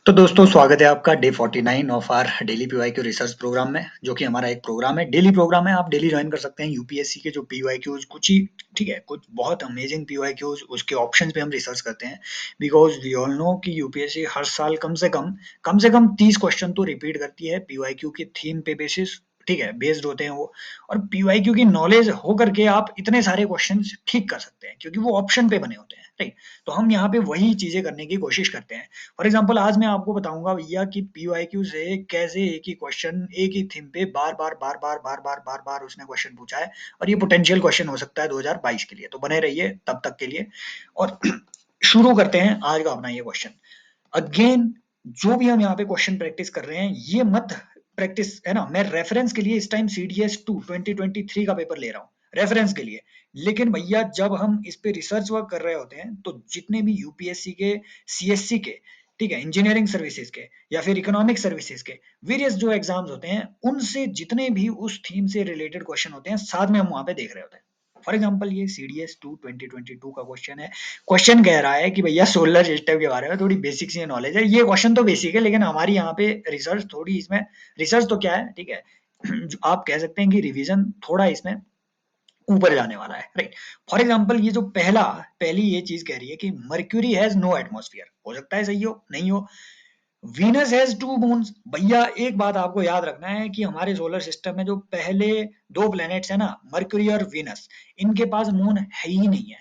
तो दोस्तों स्वागत है आपका day 49 of our daily PYQ research program में, जो कि हमारा एक प्रोग्राम है, डेली प्रोग्राम है। आप डेली ज्वाइन कर सकते हैं। यूपीएससी के जो पीवाईक्यूज कुछ ही ठीक है, कुछ बहुत अमेजिंग पीवाईक्यूज उसके ऑप्शंस पे हम रिसर्च करते हैं। बिकॉज वी ऑल नो कि यूपीएससी हर साल कम से कम 30 क्वेश्चन तो रिपीट करती है पीवाईक्यू की थीम पे बेसिस, ठीक है, बेस्ड होते हैं वो। और पीवाईक्यू की नॉलेज हो करके आप इतने सारे क्वेश्चन ठीक कर सकते हैं, क्योंकि वो ऑप्शन पे बने होते हैं, राइट। तो हम यहाँ पे वही चीजें करने की कोशिश करते हैं। फॉर एग्जाम्पल आज मैं आपको बताऊंगा भैया कि पीवाईक्यू से कैसे एक ही क्वेश्चन एक ही थीम पे बार बार उसने क्वेश्चन पूछा है, और ये पोटेंशियल क्वेश्चन हो सकता है 2022 के लिए। तो बने रहिए तब तक के लिए। और शुरू करते हैं आज का अपना ये क्वेश्चन। अगेन, जो भी हम यहाँ पे क्वेश्चन प्रैक्टिस कर रहे हैं, ये मत प्रैक्टिस है ना, मैं रेफरेंस के लिए इस टाइम सीडीएस 2 2023 का पेपर ले रहा हूँ रेफरेंस के लिए। लेकिन भैया जब हम इस पे रिसर्च वर्क कर रहे होते हैं, तो जितने भी यूपीएससी के, सीएससी के, ठीक है, इंजीनियरिंग सर्विसेज के या फिर इकोनॉमिक सर्विसेज के वेरियस जो एग्जाम्स होते हैं, उनसे जितने भी उस थीम से रिलेटेड क्वेश्चन होते हैं, साथ में हम वहां पे देख रहे होते हैं। फॉर एग्जाम्पल ये सीडीएस 2 2022 का क्वेश्चन है। क्वेश्चन कह रहा है कि भैया सोलर सिस्टम के बारे में थोड़ी बेसिक सी नॉलेज है। ये क्वेश्चन तो बेसिक है, लेकिन हमारी यहाँ पे रिसर्च थोड़ी इसमें, रिसर्च तो क्या है, ठीक है, आप कह सकते हैं कि रिवीजन थोड़ा इसमें ऊपर जाने वाला है, राइट। फॉर एग्जाम्पल ये जो पहली ये चीज कह रही है कि मर्क्यूरी हैज नो एटमॉस्फेयर, हो सकता है सही हो नहीं हो। वीनस हैज टू मून्स, भैया एक बात आपको याद रखना है कि हमारे सोलर सिस्टम में जो पहले दो प्लैनेट्स है ना, मर्क्यूरी और वीनस, इनके पास मून है ही नहीं है।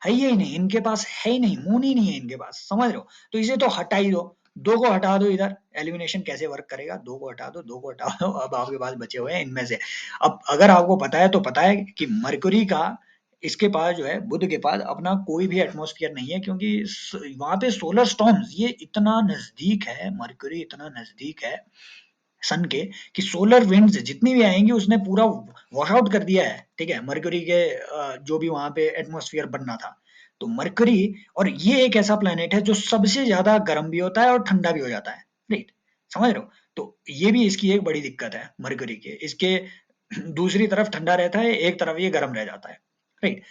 है ही नहीं, इनके पास है ही नहीं, मून ही नहीं है इनके पास, समझ रहे हो। तो इसे तो हटा ही दो, दो को हटा दो। इधर एलिमिनेशन कैसे वर्क करेगा, दो को हटा दो, दो को हटा दो, अब आपके पास बचे हुए हैं इनमें से। अब अगर आपको पता है तो पता है कि मरकुरी का, इसके पास जो है, बुध के पास अपना कोई भी एटमॉस्फेयर नहीं है, क्योंकि वहां पे सोलर स्टॉर्म्स ये इतना नजदीक है, मरकुरी इतना नजदीक है सन के, कि सोलर विंड्स जितनी भी आएंगी उसने पूरा वॉश आउट कर दिया है, ठीक है, मरकरी के जो भी वहां पे एटमॉस्फेयर बनना था। तो मरकरी, और ये एक ऐसा प्लेनेट है जो सबसे ज्यादा गर्म भी होता है और ठंडा भी हो जाता है, राइट, समझ रहे हो। तो ये भी इसकी एक बड़ी दिक्कत है मरकरी के, इसके दूसरी तरफ ठंडा रहता है, एक तरफ ये गर्म रह जाता है, राइट।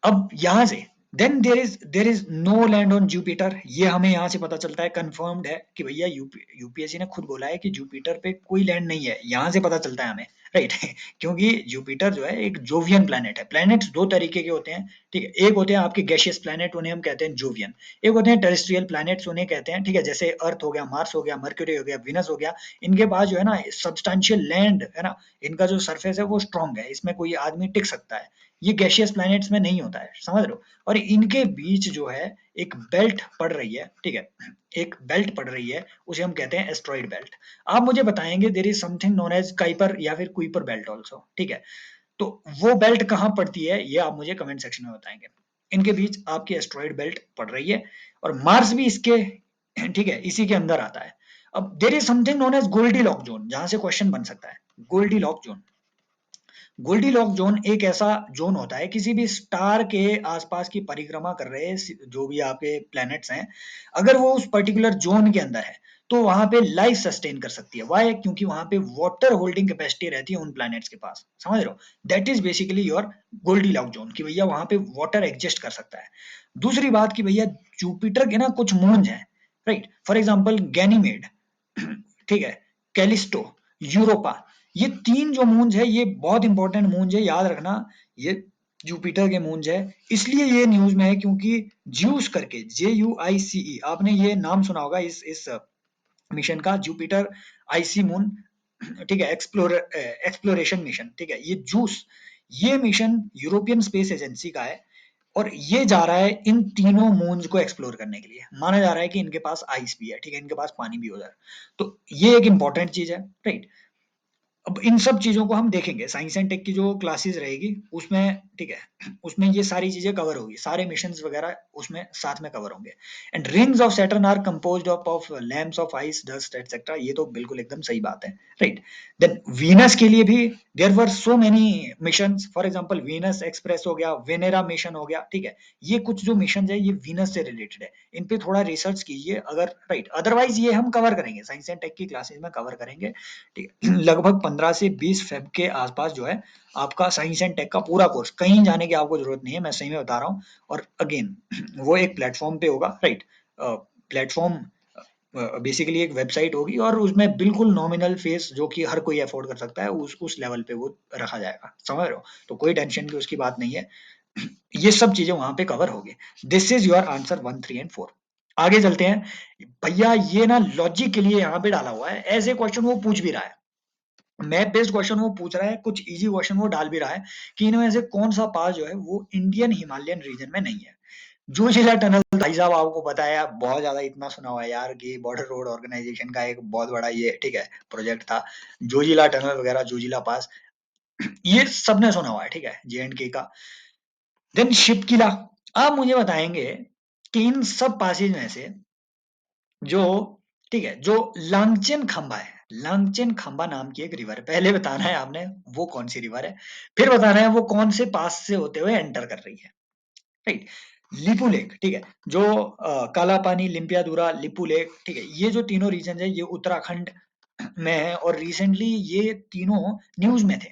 अब यहां से then there is no land on Jupiter, ये हमें यहाँ से पता चलता है, कंफर्म्ड है कि भैया यूपीएससी ने खुद बोला है कि जुपिटर पे कोई लैंड नहीं है, यहाँ से पता चलता है हमें, राइट। क्योंकि जुपिटर जो है एक जोवियन प्लैनेट है। प्लैनेट्स दो तरीके के होते हैं, ठीक है, एक होते हैं आपके गैशियस प्लैनेट, उन्हें हम कहते हैं जोवियन। एक होते हैं टेरेस्ट्रियल प्लैनेट्स, उन्हें कहते हैं, ठीक है, जैसे अर्थ हो गया, मार्स हो गया, मर्क्यूरी हो गया, विनस हो गया। इनके पास जो है ना सब्सटैंशियल लैंड है ना, इनका जो सरफेस है वो स्ट्रांग है, इसमें कोई आदमी टिक सकता है। ये गैशियस प्लैनेट्स में नहीं होता है, समझ रहे हो। और इनके बीच जो है एक बेल्ट पड़ रही है, ठीक है, एक बेल्ट पड़ रही है, उसे हम कहते हैं एस्ट्रॉइड बेल्ट। आप मुझे बताएंगे there is something known as Kuiper या फिर कुइपर बेल्ट आल्सो, ठीक है। तो वो बेल्ट कहाँ पड़ती है, ये आप मुझे कमेंट सेक्शन में बताएंगे। इनके बीच आपकी एस्ट्रॉइड बेल्ट पड़ रही है, और मार्स भी इसके, ठीक है, इसी के अंदर आता है। अब there is something known as Goldilocks zone, जहां से क्वेश्चन बन सकता है। Goldilocks zone, Goldilocks zone एक ऐसा जोन होता है किसी भी स्टार के आसपास की परिक्रमा कर रहे जो भी आपके प्लैनेट्स हैं, अगर वो उस पर्टिकुलर जोन के अंदर है, तो वहां पे लाइफ सस्टेन कर सकती है। वाई? क्योंकि वहां पे वाटर होल्डिंग कैपेसिटी रहती है उन प्लैनेट्स के पास, समझ रहे हो। That is basically your Goldilocks zone, कि भैया वहां पे वाटर एग्जिस्ट कर सकता है। दूसरी बात कि भैया जुपिटर के ना कुछ मून्स हैं, राइट, फॉर एग्जाम्पल गैनीमेड, ठीक है, कैलिस्टो, यूरोपा, ये तीन जो मून्स है ये बहुत इंपॉर्टेंट मून्स है, याद रखना। ये जुपिटर के मून्स है, इसलिए ये न्यूज में है क्योंकि ज्यूस करके, JUICE, आपने ये नाम सुना होगा इस मिशन का, जुपिटर आईसी मून, ठीक है, एक्सप्लोरेशन मिशन, ठीक है, ये जूस, ये मिशन यूरोपियन स्पेस एजेंसी का है। और ये जा रहा है इन तीनों मून्स को एक्सप्लोर करने के लिए। माना जा रहा है कि इनके पास आइस भी है, ठीक है, इनके पास पानी भी उधर। तो ये एक इंपॉर्टेंट चीज है, राइट। अब इन सब चीजों को हम देखेंगे, साइंस एंड टेक की जो क्लासेस रहेगी उसमें, ठीक है, उसमें ये सारी चीजें कवर होगी, सारे मिशंस वगैरह उसमें साथ में कवर होंगे। And rings of Saturn are composed of lumps of ice, dust etcetera, ये तो बिल्कुल एकदम सही बात है, राइट। देन वीनस के लिए भी there were so many missions, for example Venus Express हो गया, वेनेरा मिशन हो गया, ठीक है। ये कुछ जो मिशन है ये वीनस से रिलेटेड है, इन पे थोड़ा रिसर्च कीजिए अगर, राइट। अदरवाइज ये हम कवर करेंगे, साइंस एंड टेक की क्लासेस में कवर करेंगे, ठीक है। लगभग 15 से 20 फेब के आसपास जो है आपका साइंस एंड टेक का पूरा कोर्स, कहीं जाने की आपको जरूरत नहीं है, मैं सही में बता रहा हूँ। और अगेन वो एक प्लेटफॉर्म पे होगा, राइट, प्लेटफॉर्म बेसिकली एक वेबसाइट होगी और उसमें बिल्कुल नॉमिनल फीस जो कि हर कोई अफोर्ड कर सकता है उस लेवल पे वो रखा जाएगा, समझ रहे हो? तो कोई टेंशन की उसकी बात नहीं है। ये सब चीजें वहां पे कवर होगी। This is your answer 1, 3 and 4। आगे चलते हैं भैया, ये ना लॉजिक के लिए यहाँ पे डाला हुआ है, ऐसे क्वेश्चन वो पूछ भी रहा है, मैप बेस्ड क्वेश्चन वो पूछ रहा है, कुछ इजी क्वेश्चन वो डाल भी रहा है कि इनमें से कौन सा पास जो है वो इंडियन हिमालयन रीजन में नहीं है। जोशीला टनल, भाई साहब आपको पता है यार, बहुत ज्यादा इतना सुना हुआ है यार कि बॉर्डर रोड ऑर्गेनाइजेशन का एक बहुत बड़ा ये ठीक है प्रोजेक्ट था, जोजिला टनल वगैरह, जोजिला पास, ये सबने सुना हुआ है, ठीक है, J&K का। देन शिप किला। आप मुझे बताएंगे कि इन सब पासेज में से जो ठीक है, जो लांगचेन खंबा है, लांगचेन खंबा नाम की एक रिवर है, पहले बताना है आपने वो कौन सी रिवर है, फिर बताना है वो कौन से पास से होते हुए एंटर कर रही है, राइट? लिपू लेक, ठीक है, जो काला पानी, लिम्पियादुरा, लिपू लेक, ठीक है, ये जो तीनों रीजन है ये उत्तराखंड में है और रिसेंटली ये तीनों न्यूज में थे,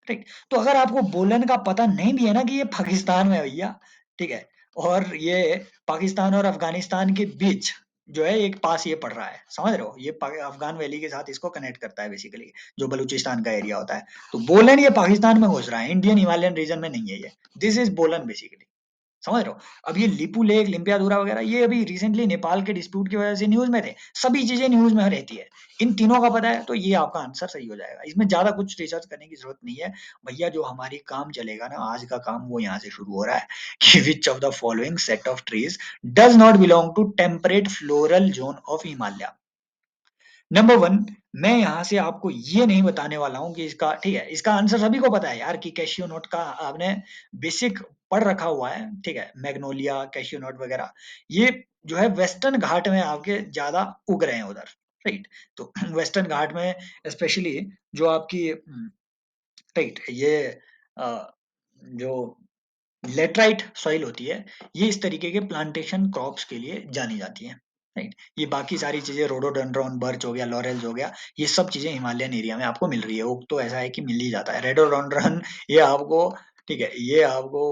ठीक। तो अगर आपको बोलन का पता नहीं भी है ना कि ये पाकिस्तान में है भैया, ठीक है, और ये पाकिस्तान और अफगानिस्तान के बीच जो है एक पास ये पड़ रहा है, समझ रहे हो, ये अफगान वैली के साथ इसको कनेक्ट करता है बेसिकली, जो बलूचिस्तान का एरिया होता है। तो बोलन ये पाकिस्तान में घुस रहा है, इंडियन हिमालयन रीजन में नहीं है ये, दिस इज बोलन बेसिकली, समझ रहे हो? अब ये लिपू लेक, लिम्पियाधुरा वगैरह ये अभी रिसेंटली नेपाल के डिस्प्यूट की वजह से न्यूज में थे, सभी चीजें न्यूज में रहती है। इन तीनों का पता है तो ये आपका आंसर सही हो जाएगा, इसमें ज्यादा कुछ रिसर्च करने की जरूरत नहीं है भैया। जो हमारी काम चलेगा ना आज का काम, वो यहाँ से शुरू हो रहा है कि which of the following set of trees does not belong to temperate floral zone of Himalaya. Number one, मैं यहाँ से आपको ये नहीं बताने वाला हूँ कि इसका ठीक है, इसका आंसर सभी को पता है यार कि कैशियो नोट का आपने बेसिक पढ़ रखा हुआ है, ठीक है, मैग्नोलिया, कैशियो नोट वगैरह, ये जो है वेस्टर्न घाट में आपके ज्यादा उग रहे हैं उधर, राइट? तो वेस्टर्न घाट में स्पेशली जो आपकी राइट ये जो लेटराइट सॉइल होती है, ये इस तरीके के प्लांटेशन क्रॉप्स के लिए जानी जाती है, राइट? ये बाकी सारी चीजें रोडोडेंड्रॉन, बर्च हो गया, लॉरेल्स हो गया, ये सब चीजें हिमालयन एरिया में आपको मिल रही है, ओक तो ऐसा है कि मिल ही जाता है, रेडोडेंड्रॉन ये आपको ठीक है, ये आपको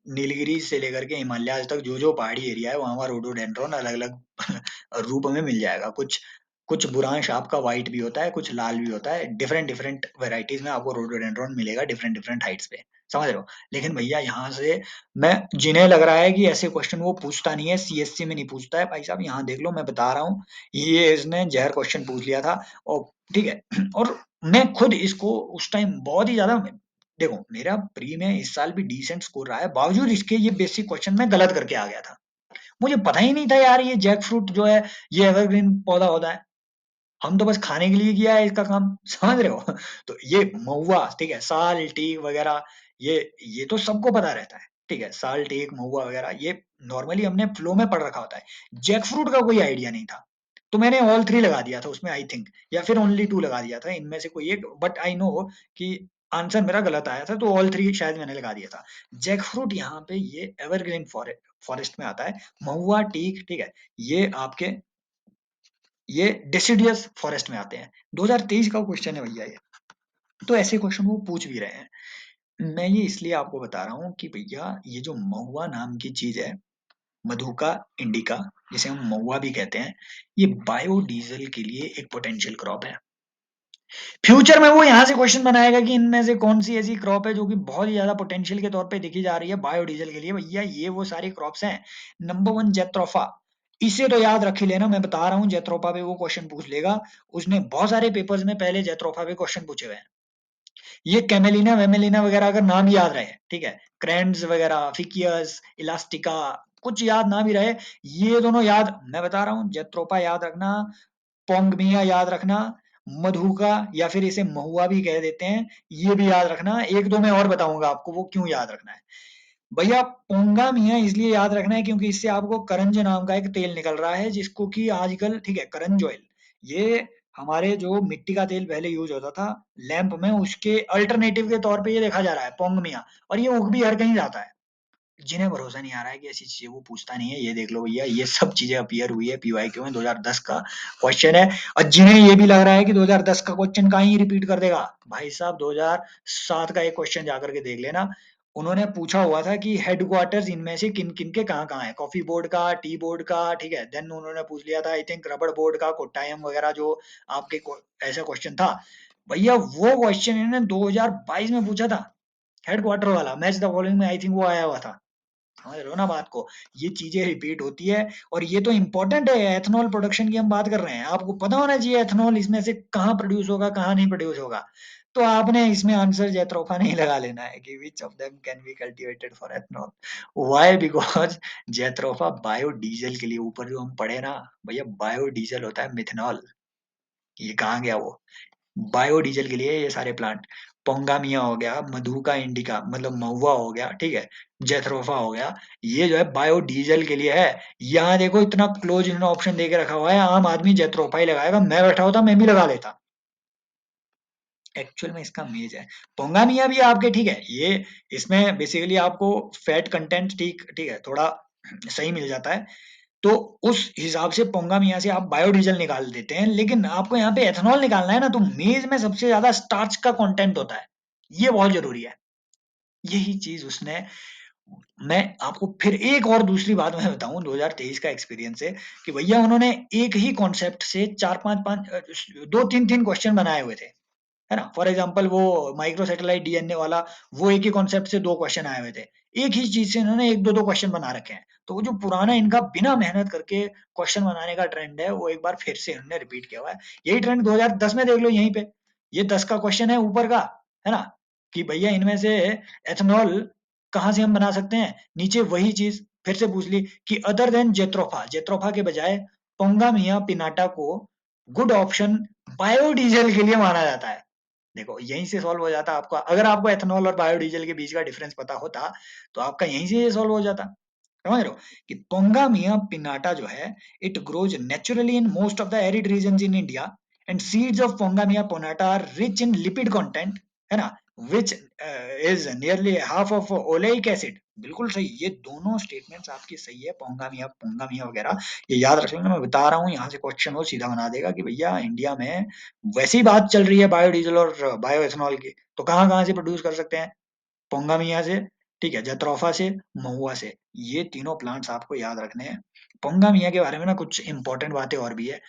नीलगिरी से लेकर के हिमालय तक जो जो पहाड़ी एरिया है वहां वहां रोडोडेंड्रॉन अलग अलग रूप में मिल जाएगा, कुछ कुछ बुरांश आपका व्हाइट भी होता है, कुछ लाल भी होता है, डिफरेंट डिफरेंट वेराइटीज में आपको रोडोडेंड्रॉन मिलेगा डिफरेंट डिफरेंट हाइट्स पे, समझ रहे हो? लेकिन भैया यहाँ से मैं, जिन्हें लग रहा है कि ऐसे क्वेश्चन वो पूछता नहीं है, सीएससी में नहीं पूछता है, भाई साहब यहाँ देख लो, मैं बता रहा हूँ, ये इसने जहर क्वेश्चन पूछ लिया था और ठीक है और मैं खुद इसको उस टाइम बहुत ही ज्यादा, देखो मेरा प्री में इस साल भी डिसेंट स्कोर रहा है, बावजूद इसके ये बेसिक क्वेश्चन मैं गलत करके आ गया था, मुझे पता ही नहीं था यार ये जैक फ्रूट जो है ये एवरग्रीन पौधा होता है, हम तो बस खाने के लिए किया है इसका काम, समझ रहे हो? तो ये महुआ, ठीक है, साल, टीक वगैरह, ये तो सबको पता रहता है, ठीक है, साल, टीक, महुआ वगैरह ये नॉर्मली हमने फ्लो में पढ़ रखा होता है। जैक फ्रूट का कोई आइडिया नहीं था, तो मैंने ऑल थ्री लगा दिया था उसमें आई थिंक, या फिर ओनली टू लगा दिया था इनमें से कोई एक, बट आई नो कि आंसर मेरा गलत आया था, तो ऑल थ्री शायद मैंने लगा दिया था। जैक फ्रूट यहाँ पे ये एवरग्रीन फॉरेस्ट में आता है, महुआ, टीक, ठीक है, ये आपके ये डेसिडियस फॉरेस्ट में आते हैं। 2023 का क्वेश्चन है भैया ये, तो ऐसे क्वेश्चन वो पूछ भी रहे हैं। मैं ये इसलिए आपको बता रहा हूँ कि भैया ये जो महुआ नाम की चीज है, मधुका इंडिका, जिसे हम महुआ भी कहते हैं, ये बायोडीजल के लिए एक पोटेंशियल क्रॉप है। फ्यूचर में वो यहाँ से क्वेश्चन बनाएगा कि इनमें से कौन सी ऐसी क्रॉप है जो कि बहुत ही ज्यादा पोटेंशियल के तौर पे देखी जा रही है बायोडीजल के लिए, भैया ये वो सारी क्रॉप्स हैं। नंबर वन जेट्रोफा, इसे तो याद रख ही लेना, मैं बता रहा हूँ जेट्रोफा पे वो क्वेश्चन पूछ लेगा, उसने बहुत सारे पेपर्स में पहले जेट्रोफा पे क्वेश्चन पूछे हुए हैं। ये कैमेलिना वेमेलिना वगैरह अगर नाम याद रहे, ठीक है, क्रैंड्स वगैरह, फिकियस, इलास्टिका, कुछ याद ना भी रहे, ये दोनों याद, मैं बता रहा हूँ, जेट्रोपा याद रखना, पोंगमिया याद रखना, मधुका या फिर इसे महुआ भी कह देते हैं, ये भी याद रखना, एक दो मैं और बताऊंगा आपको वो क्यों याद रखना है। भैया पोंगा मिया इसलिए याद रखना है क्योंकि इससे आपको करंज नाम का एक तेल निकल रहा है, जिसको कि आजकल ठीक है करंज ऑयल, ये हमारे जो मिट्टी का तेल पहले यूज होता था लैंप में, उसके अल्टरनेटिव के तौर पे ये देखा जा रहा है पोंग मिया, और ये उग भी हर कहीं जाता है। जिन्हें भरोसा नहीं आ रहा है कि ऐसी चीजें वो पूछता नहीं है, ये देख लो भैया ये सब चीजें अपीयर हुई है पीवाईक्यू में, 2010 का क्वेश्चन है। और जिन्हें ये भी लग रहा है कि 2010 का क्वेश्चन कहीं ही रिपीट कर देगा, भाई साहब 2007 का एक क्वेश्चन जाकर के देख लेना, उन्होंने पूछा हुआ था कि हेडक्वार्टर्स इनमें से किन किन के कहाँ कहाँ है, कॉफी बोर्ड का, टी बोर्ड का, ठीक है। देन उन्होंने पूछ लिया था आई थिंक रबड़ बोर्ड का, कोट्टायम वगैरह, जो आपके ऐसा क्वेश्चन था भैया। वो क्वेश्चन इन्होंने 2022 में पूछा था, हेडक्वार्टर वाला, मैच द फॉलोइंग में आई थिंक वो आया हुआ था। समझ रहे हो ना बात को, ये चीजें रिपीट होती है। और ये तो इंपॉर्टेंट है, एथनॉल प्रोडक्शन की हम बात कर रहे हैं, आपको पता होना चाहिए एथनॉल इसमें से कहाँ प्रोड्यूस होगा, कहाँ नहीं प्रोड्यूस होगा। तो आपने इसमें आंसर जैत्रोफा नहीं लगा लेना है कि which of them can be cultivated for ethanol. Why? Because jatropha biodiesel के लिए, ऊपर जो हम पढ़े ना भैया, बायोडीजल होता है मिथेनॉल। ये कहाँ गया वो, बायोडीजल के लिए ये सारे प्लांट। पोंगामिया हो गया, मधुका इंडिका मतलब महुआ हो गया, ठीक है, जेथरोफा हो गया, ये जो है बायोडीजल के लिए है। यहाँ देखो इतना क्लोज इन्होंने ऑप्शन दे के रखा हुआ है, आम आदमी जेथरोफा ही लगाएगा, मैं बैठा होता मैं भी लगा लेता। एक्चुअल में इसका मेज है। पोंगामिया भी आपके ठीक है, ये इसमें बेसिकली आपको फैट कंटेंट ठीक ठीक है थोड़ा सही मिल जाता है, तो उस हिसाब से पोंगामिया से आप बायोडीजल निकाल देते हैं। लेकिन आपको यहाँ पे एथेनॉल निकालना है ना, तो मेज में सबसे ज्यादा स्टार्च का कंटेंट होता है, ये बहुत जरूरी है। यही चीज उसने, मैं आपको फिर एक और दूसरी बात मैं बताऊं 2023 का एक्सपीरियंस है कि भैया उन्होंने एक ही कॉन्सेप्ट से चार पांच पांच दो तीन तीन क्वेश्चन बनाए हुए थे, है ना। फॉर एग्जांपल वो माइक्रो सैटेलाइट डीएनए वाला, वो एक ही कॉन्सेप्ट से दो क्वेश्चन आए हुए थे। एक ही चीज से इन्होंने एक दो दो क्वेश्चन बना रखे हैं। तो वो जो पुराना इनका बिना मेहनत करके क्वेश्चन बनाने का ट्रेंड है, वो एक बार फिर से इन्होंने रिपीट किया हुआ है। यही ट्रेंड 2010 में देख लो, यहीं पे ये 10 का क्वेश्चन है ऊपर का, है ना, कि भैया इनमें से एथेनॉल कहाँ से हम बना सकते हैं। नीचे वही चीज फिर से पूछ ली कि अदर देन जेट्रोफा, जेट्रोफा के बजाय पोंगामिया पिनाटा को गुड ऑप्शन बायोडीजल के लिए माना जाता है। देखो यहीं से सॉल्व हो जाता आपका, अगर आपको एथेनॉल और बायोडीजल के बीच का डिफरेंस पता होता तो आपका यहीं से ये सॉल्व हो जाता। समझ रहे हो कि पोंगामिया पिनाटा जो है, it grows naturally in most of the arid region in India, and seeds of pongamia pinnata are rich in lipid content, है ना, which is nearly half of oleic acid. बिल्कुल सही, ये दोनों स्टेटमेंट्स आपकी सही है, पोंगामिया पोंगामिया वगैरह ये याद रख लेना। मैं बता रहा हूँ यहाँ से क्वेश्चन वो सीधा बना देगा कि भैया इंडिया में वैसी बात चल रही है बायोडीजल और बायो एथेनॉल की, तो कहाँ कहाँ से प्रोड्यूस कर सकते हैं, पोंगामिया से, ठीक है, जत्रोफा से, महुआ से। ये तीनों प्लांट्स आपको याद रखने हैं। पोंगामिया के बारे में ना कुछ इंपॉर्टेंट बातें और भी है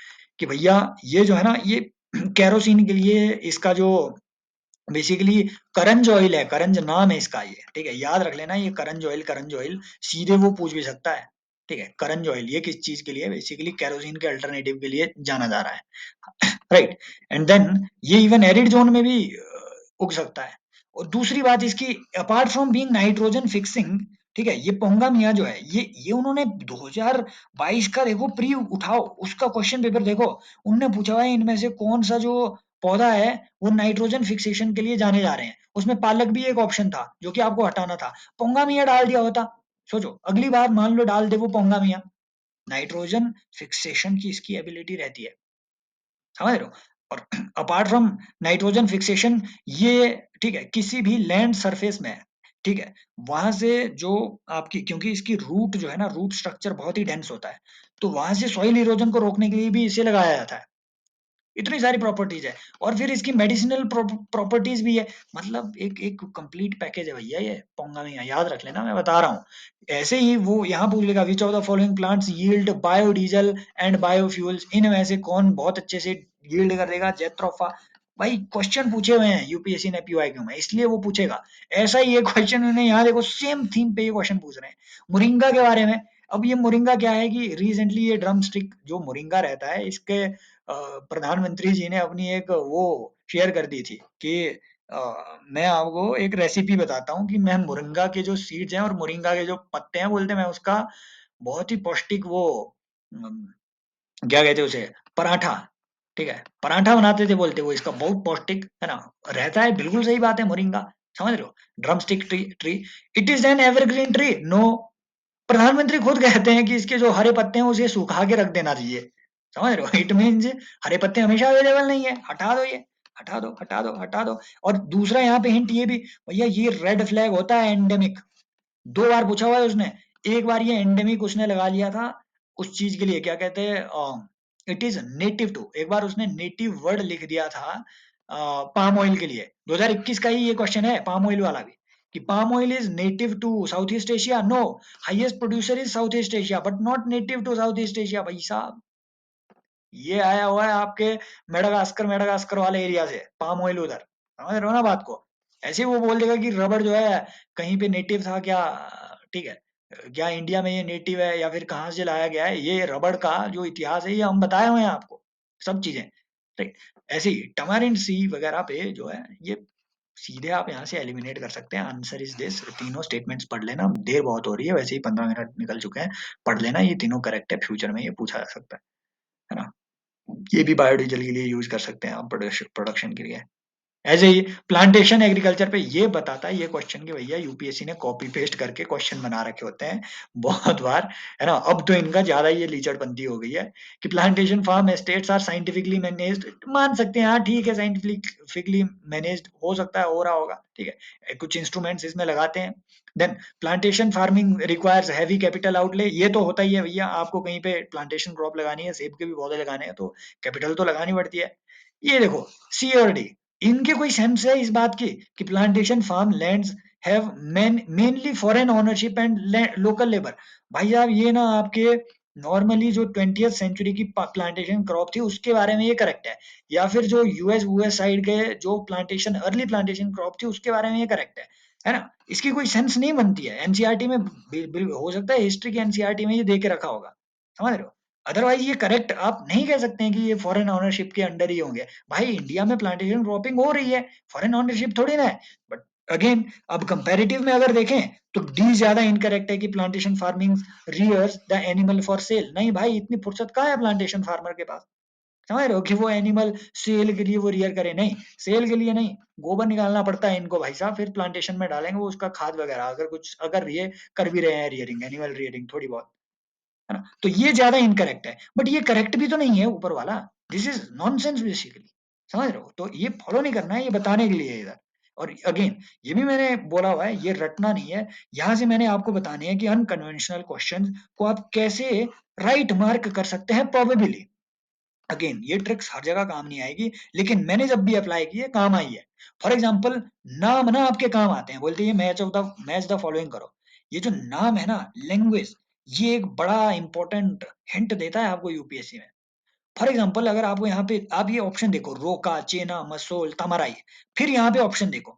कि भैया ये जो है ना, ये केरोसिन के लिए इसका जो बेसिकली करंज ऑयल है, करंज नाम है इसका ये, ठीक है, याद रख लेना ये करंज ऑयल, करंज ऑयल सीधे वो पूछ भी सकता है, ठीक है। करंज ऑयल ये किस चीज के लिए, बेसिकली केरोसिन के अल्टरनेटिव के लिए जाना जा रहा है, राइट। एंड देन ये इवन एरिड जोन में भी उग सकता है। और दूसरी बात इसकी, apart from being nitrogen fixing, ठीक है, ये पोंगामिया जो है, ये उन्होंने 2022 का देखो प्री उठाओ, उसका क्वेश्चन पेपर देखो, उनने पूछा हुआ है इनमें से कौन सा जो पौधा है वो नाइट्रोजन फिक्सेशन के लिए जाने जा रहे हैं। उसमें पालक भी एक ऑप्शन था जो कि आपको हटाना था, पोंगामिया डाल दिया होता। सोचो अगली बार मान लो डाल दे वो पोंगामिया, नाइट्रोजन फिक्सेशन की इसकी एबिलिटी रहती है, समझ रहे हो। और अपार्ट फ्रॉम नाइट्रोजन फिक्सेशन, ये ठीक है किसी भी लैंड सरफेस में, ठीक है, वहां से जो आपकी, क्योंकि इसकी रूट जो है ना, रूट स्ट्रक्चर बहुत ही डेंस होता है, तो वहां से सॉइल इरोजन को रोकने के लिए भी इसे लगाया जाता है। इतनी सारी प्रॉपर्टीज है, और फिर इसकी मेडिसिनल प्रॉपर्टीज भी है। मतलब एक एक कंप्लीट पैकेज है भैया ये पोंगामिया, याद रख लेना, मैं बता रहा हूँ। ऐसे ही वो यहाँ पूछ लेगा विच of the following plants yield biodiesel and biofuels, इनमें से कौन बहुत अच्छे से यील्ड कर देगा, जेट्रोफा। भाई क्वेश्चन पूछे हुए हैं यूपीएससी ने पीवाईक्यू में, इसलिए वो पूछेगा। ऐसा ही ये क्वेश्चन उन्होंने यहाँ देखो सेम थीम पे ये क्वेश्चन पूछ रहे हैं मोरिंगा के बारे में। अब ये मोरिंगा क्या है कि रिसेंटली ये ड्रम स्टिक जो मोरिंगा रहता है, इसके प्रधानमंत्री जी ने अपनी एक वो शेयर कर दी थी कि मैं आपको एक रेसिपी बताता हूँ कि मैं मोरिंगा के जो सीड्स हैं और मोरिंगा के जो पत्ते हैं, बोलते हैं मैं उसका बहुत ही पौष्टिक वो अम, क्या कहते हैं उसे, पराठा, ठीक है, पराठा बनाते थे बोलते, वो इसका बहुत पौष्टिक है ना रहता है। बिल्कुल सही बात है, मोरिंगा, समझ रहे हो। Drumstick tree tree it is an evergreen tree, no, प्रधानमंत्री खुद कहते हैं कि इसके जो हरे पत्ते हैं उसे सुखा के रख देना चाहिए, समझ रहे हो। इट मीन्स हरे पत्ते हमेशा अवेलेबल नहीं है, हटा दो ये, हटा दो हटा दो हटा दो। और दूसरा यहाँ पे हिंट ये भी, भैया ये रेड फ्लैग होता है एंडेमिक, दो बार पूछा हुआ है उसने। एक बार ये एंडेमिक उसने लगा लिया था उस चीज के लिए, क्या कहते हैं, इट इज नेटिव टू, एक बार उसने नेटिव वर्ड लिख दिया था पाम ऑयल के लिए, 2021 का ही ये क्वेश्चन है, पाम ऑयल वाला भी। कि palm oil is native to South East Asia? No, highest producer is South East Asia but not native to South East Asia. भाई साहब, ये आया हुआ है आपके मेडागास्कर मेडागास्कर वाले एरिया से पाम ऑयल उधर, समझ रहे हो ना बात को? ऐसे ही वो बोल देगा कि रबड़ जो है कहीं पे नेटिव था क्या, ठीक है, क्या इंडिया में ये नेटिव है या फिर कहाँ से लाया गया है? ये रबड़ का जो इतिहास है ये हम बताए हुए हैं आपको, सब चीजें, ठीक। ऐसे ही टमारिन सी वगैरह पे जो है ये सीधे आप यहाँ से एलिमिनेट कर सकते हैं। आंसर इज दिस, तीनों स्टेटमेंट्स पढ़ लेना, देर बहुत हो रही है, वैसे ही 15 मिनट निकल चुके हैं, पढ़ लेना, ये तीनों करेक्ट है, फ्यूचर में ये पूछा जा सकता है ना? ये भी बायोडीजल के लिए यूज कर सकते हैं आप, प्रोडक्शन के लिए। ऐसे ही प्लांटेशन एग्रीकल्चर पे ये बताता है ये क्वेश्चन कि भैया यूपीएससी ने कॉपी पेस्ट करके क्वेश्चन बना रखे होते हैं बहुत बार, है ना? अब तो इनका ज्यादा ये लीचड़पंती हो गई है कि plantation farm estates are scientifically managed. मान सकते हैं, हाँ ठीक है, साइंटिफिकली मैनेज्ड हो सकता है, हो रहा होगा, ठीक है, कुछ इंस्ट्रूमेंट्स इसमें लगाते हैं। Then plantation farming requires heavy capital outlay, ये तो होता ही है भैया, आपको कहीं पे प्लांटेशन क्रॉप लगानी है, सेब के भी पौधे लगाने हैं तो कैपिटल तो लगानी पड़ती है। ये देखो, सी और डी, इनके कोई सेंस है इस बात की कि plantation farm lands have mainly foreign ownership and local labour? भाई साहब, ये ना आपके नॉर्मली जो 20th सेंचुरी की प्लांटेशन क्रॉप थी उसके बारे में ये करेक्ट है, या फिर जो यूएस यूएस साइड के जो प्लांटेशन अर्ली प्लांटेशन क्रॉप थी उसके बारे में ये करेक्ट है ना? इसकी कोई सेंस नहीं बनती है। एनसीईआरटी में हो सकता है हिस्ट्री की एनसीईआरटी में ये दे के रखा होगा, समझ रहे हो? अदरवाइज ये करेक्ट आप नहीं कह सकते हैं कि ये फॉरेन ओनरशिप के अंडर ही होंगे। भाई इंडिया में प्लांटेशन क्रॉपिंग हो रही है, फॉरेन ओनरशिप थोड़ी ना है। बट अगेन, अब कंपैरेटिव में अगर देखें तो डी ज्यादा इनकरेक्ट है कि plantation farming rears the animal for sale. नहीं भाई, इतनी फुर्सत कहाँ है प्लांटेशन फार्मर के पास, समझ रहे हो, कि वो एनिमल सेल के लिए वो रियर करे? नहीं, सेल के लिए नहीं, गोबर निकालना पड़ता है इनको भाई साहब, फिर प्लांटेशन में डालेंगे वो उसका खाद वगैरह, अगर कुछ अगर ये कर भी रहे हैं रियरिंग, एनिमल रियरिंग थोड़ी बहुत, है ना? तो ये ज्यादा इनकरेक्ट है, बट ये करेक्ट भी तो नहीं है ऊपर वाला। दिस इज नॉनसेंस बेसिकली, समझ रहे हो? तो ये फॉलो नहीं करना है, ये बताने के लिए है इधर। और अगेन, ये भी मैंने बोला हुआ है, ये रटना नहीं है। यहाँ से मैंने आपको बताने हैं कि अनकन्वेंशनल क्वेश्चंस को आप कैसे राइट मार्क कर सकते हैं प्रोबेबली। अगेन, ये ट्रिक्स हर जगह काम नहीं आएगी, लेकिन मैंने जब भी अप्लाई की है काम आई है। फॉर एग्जाम्पल, नाम ना आपके काम आते हैं, बोलते हैं मैच द फॉलोइंग करो। ये जो नाम है ना, लैंग्वेज, ये एक बड़ा इंपॉर्टेंट हिंट देता है आपको यूपीएससी में। फॉर एग्जाम्पल, अगर आपको यहाँ पे आप ये ऑप्शन देखो, रोका, चेना, मसोल, तमराई, फिर यहाँ पे ऑप्शन देखो,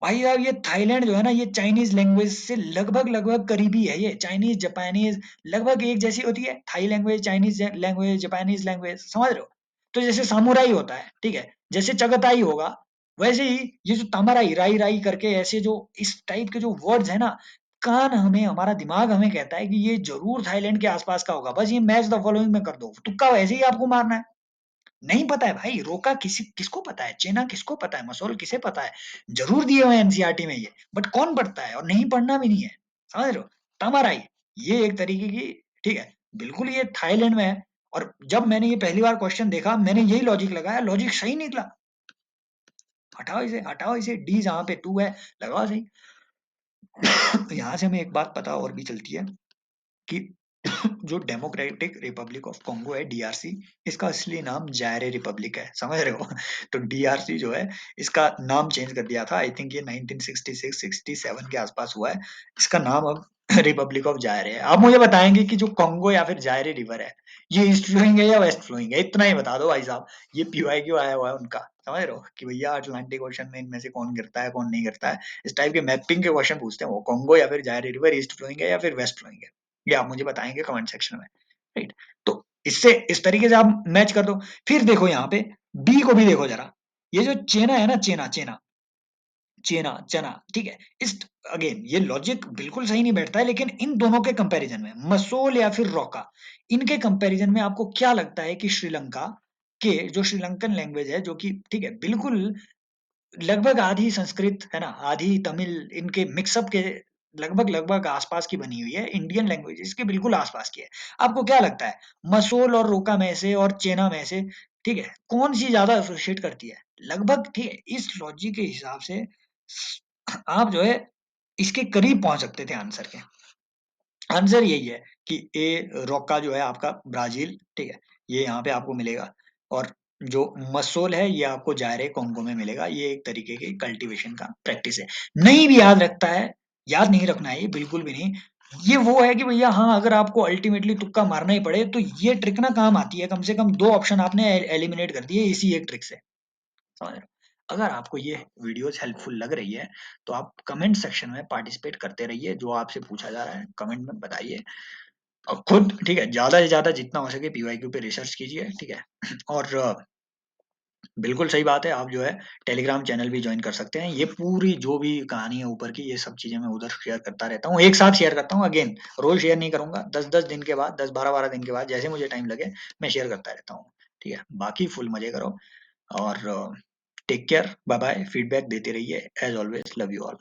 भाई साहब ये थाईलैंड जो है ना, ये चाइनीज लैंग्वेज से लगभग लगभग करीबी है। ये चाइनीज जापानीज लगभग एक जैसी होती है, Thai language, Chinese language, Japanese language, समझ रहे हो? तो जैसे सामुराई होता है, ठीक है, जैसे चगताई होगा, वैसे ही ये जो तमराई, राई राई करके ऐसे जो इस टाइप के जो वर्ड्स है ना, कान हमें, हमारा दिमाग हमें कहता है कि ये जरूर थाईलैंड के आसपास का होगा, बस ये मैच द फॉलोइंग में कर दो, तुक्का वैसे ही आपको मारना है। नहीं पता है भाई, रोका किसको पता है, चेना किसको पता है, मसोल किसे पता है? जरूर दिए हुए एनसीईआरटी में ये, बट कौन पढ़ता है, और नहीं पढ़ना भी नहीं है, समझ रहे हो? तमाराई, ये एक तरीके की, ठीक है, बिल्कुल ये थाईलैंड में है। और जब मैंने ये पहली बार क्वेश्चन देखा, मैंने यही लॉजिक लगाया, लॉजिक सही निकला। हटाओ इसे, हटाओ इसे, डी जहाँ पे टू है लगाओ सही। यहाँ से हमें एक बात पता और भी चलती है कि जो डेमोक्रेटिक रिपब्लिक ऑफ कॉन्गो है, डीआरसी, इसका असली नाम जायरे रिपब्लिक है, समझ रहे हो? तो डीआरसी जो है, इसका नाम चेंज कर दिया था, आई थिंक ये 1966-67 के आसपास हुआ है। इसका नाम अब रिपब्लिक ऑफ जायरे है। आप मुझे बताएंगे कि जो कॉन्गो या फिर जायरे रिवर है, ये ईस्ट फ्लोइंग है या वेस्ट फ्लोइंग है? इतना ही बता दो भाई साहब, ये पीवाई क्यों आया हुआ है उनका, समझ रहे हो, कि भैया अटलांटिक ओशन में इनमें से कौन गिरता है कौन नहीं गिरता है, इस टाइप के मैपिंग के क्वेश्चन पूछते हैं वो, कॉन्गो या फिर जायरे रिवर ईस्ट फ्लोइंग है या फिर वेस्ट फ्लोइंग है, ये आप मुझे बताएंगे कमेंट सेक्शन में, राइट? तो इससे इस तरीके से आप मैच कर दो। फिर देखो यहाँ पे बी को भी देखो जरा, ये जो चेना है ना, चेना चेना चेना चना, ठीक है, इस अगेन ये लॉजिक बिल्कुल सही नहीं बैठता है, लेकिन इन दोनों के कंपैरिजन में, मसोल या फिर रोका, इनके कंपैरिजन में आपको क्या लगता है कि श्रीलंका के जो श्रीलंकन लैंग्वेज है, जो कि ठीक है बिल्कुल लगभग आधी संस्कृत है ना, आधी तमिल, इनके मिक्सअप के लगभग लगभग आसपास की बनी हुई है, इंडियन लैंग्वेजेस के बिल्कुल आसपास की है। आपको क्या लगता है, मसोल और रोका में से और चेना में से, ठीक है, कौन सी ज्यादा एसोसिएट करती है? लगभग, ठीक है, इस लॉजिक के हिसाब से आप जो है इसके करीब पहुंच सकते थे आंसर के। आंसर यही है कि ए रोका जो है आपका ब्राजील, ठीक है, ये यहाँ पे आपको मिलेगा। और जो मसोल है ये आपको जायरे कॉन्गो में मिलेगा। ये एक तरीके की कल्टीवेशन का प्रैक्टिस है। नहीं भी याद रखता है, याद नहीं रखना है ये बिल्कुल भी नहीं। ये वो है कि भैया हाँ, अगर आपको अल्टीमेटली तुक्का मारना ही पड़े तो ये ट्रिक ना काम आती है। कम से कम 2 ऑप्शन आपने एलिमिनेट कर दिए इसी एक ट्रिक से। समझ रहे हो? अगर आपको ये वीडियोस हेल्पफुल लग रही है तो आप कमेंट सेक्शन में पार्टिसिपेट करते रहिए। जो आपसे पूछा जा रहा है कमेंट में बताइए। और खुद ठीक है, ज़्यादा से ज़्यादा जितना हो सके पीवाईक्यू पे रिसर्च कीजिए, ठीक है? और बिल्कुल सही बात है, आप जो है टेलीग्राम चैनल भी जॉइन कर सकते हैं। ये पूरी जो भी कहानी है ऊपर की, ये सब चीज़ें मैं उधर शेयर करता रहता हूँ। एक साथ शेयर करता हूँ, अगेन रोज़ शेयर नहीं करूँगा। 10-10 दिन के बाद, 10-12-12 दिन के बाद जैसे मुझे टाइम लगे, मैं शेयर करता रहता हूँ। ठीक है? बाकी फुल मज़े करो और टेक केयर, बाय-बाय, फीडबैक देते रहिए। As always love you all.